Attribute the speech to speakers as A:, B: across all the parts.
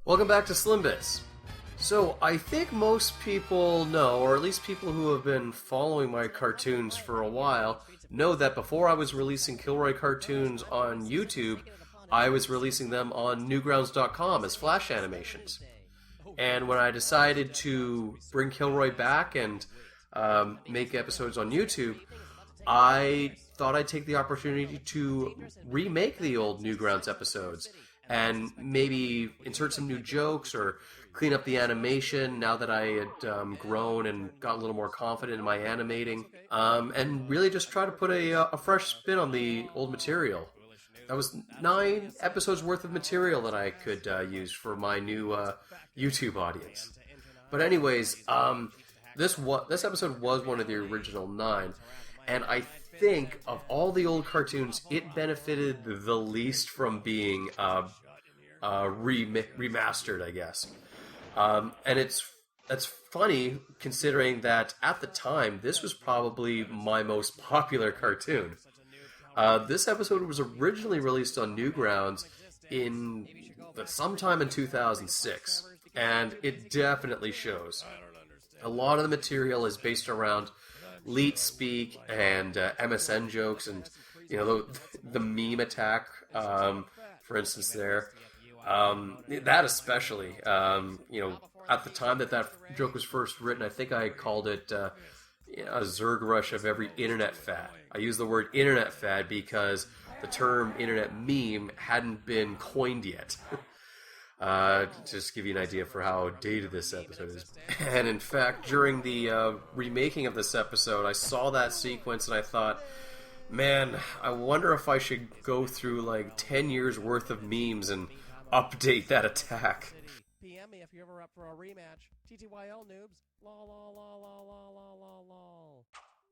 A: Welcome back to Slimbits. So, I think most people know, or at least people who have been following my cartoons for a while, know that before I was releasing KILLROY cartoons on YouTube, I was releasing them on newgrounds.com as flash animations. And when I decided to bring KILLROY back and make episodes on YouTube, I thought I'd take the opportunity to remake the old Newgrounds episodes and maybe insert some new jokes or clean up the animation now that I had grown and got a little more confident in my animating, and really just try to put a fresh spin on the old material. That was 9 episodes worth of material that I could use for my new YouTube audience. But anyways, this episode was one of the original 9, and I think of all the old cartoons, it benefited the least from being remastered, I guess. And that's funny considering that at the time this was probably my most popular cartoon. This episode was originally released on Newgrounds in sometime in 2006, and it definitely shows. A lot of the material is based around leet speak and MSN jokes, and the meme attack, for instance. There, that especially, at the time that joke was first written, I think I called it a Zerg rush of every internet fad. I use the word internet fad because the term internet meme hadn't been coined yet. Just to give you an idea for how dated this episode is. And in fact, during the remaking of this episode, I saw that sequence and I thought, man, I wonder if I should go through like 10 years worth of memes and update that attack.
B: PM me if you're ever up for a rematch. TTYL noobs. Lol, lol, lol, lol, lol, lol, lol, lol.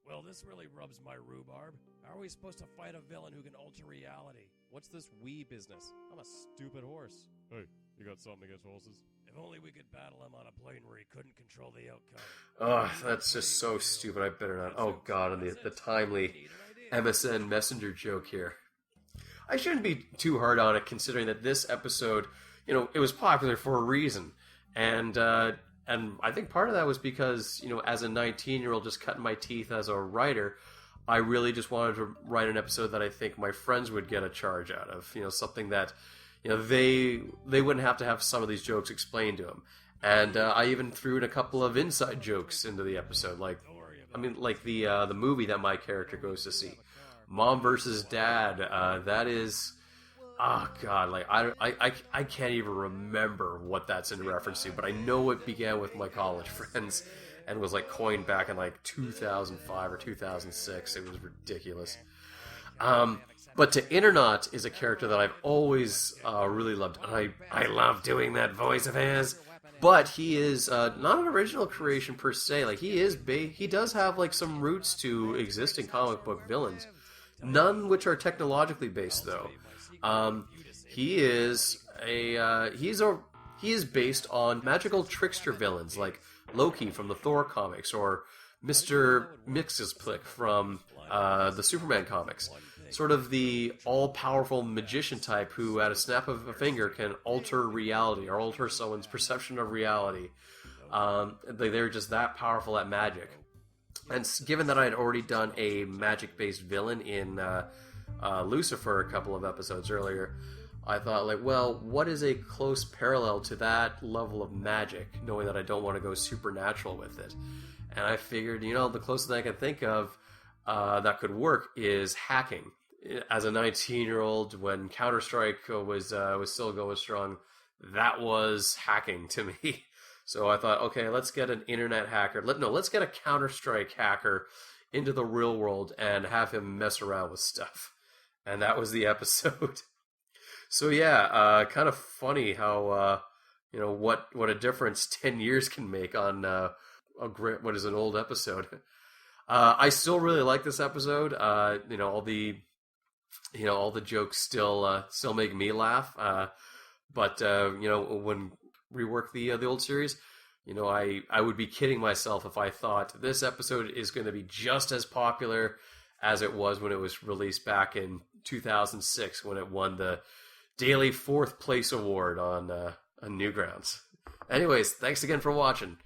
C: Well, this really rubs my rhubarb. How are we supposed to fight a villain who can alter reality?
D: What's this we business? I'm a stupid horse.
E: Hey, you got something against horses?
C: If only we could battle him on a plane where he couldn't control the outcome.
A: Oh, that's just so stupid. I better not. Oh god, and the timely MSN Messenger joke here. I shouldn't be too hard on it considering that this episode, it was popular for a reason. And I think part of that was because, as a 19-year-old just cutting my teeth as a writer, I really just wanted to write an episode that I think my friends would get a charge out of. Something that, they wouldn't have to have some of these jokes explained to them. And I even threw in a couple of inside jokes into the episode, like the movie that my character goes to see, Mom versus Dad. That is, oh god, like I can't even remember what that's in reference to, but I know it began with my college friends and was like coined back in like 2005 or 2006. It was ridiculous. But to Internaut is a character that I've always really loved. I love doing that voice of his. But he is not an original creation per se. Like he does have like some roots to existing comic book villains. None which are technologically based though. He is based on magical trickster villains like Loki from the Thor comics or Mr. Mxyzptlk from the Superman comics. Sort of the all-powerful magician type who, at a snap of a finger, can alter reality or alter someone's perception of reality. They're just that powerful at magic. And given that I had already done a magic-based villain in Lucifer a couple of episodes earlier, I thought, what is a close parallel to that level of magic, knowing that I don't want to go supernatural with it? And I figured, the closest thing I can think of that could work is hacking. As a 19-year-old, when Counter-Strike was still going strong, that was hacking to me. So I thought, okay, let's get an internet hacker. Let's get a Counter-Strike hacker into the real world and have him mess around with stuff. And that was the episode. So yeah, kind of funny how what a difference 10 years can make on what is an old episode. I still really like this episode. All the jokes still make me laugh. But when rework the old series, I would be kidding myself if I thought this episode is going to be just as popular as it was when it was released back in 2006 when it won the Daily 4th Place Award on on Newgrounds. Anyways, thanks again for watching.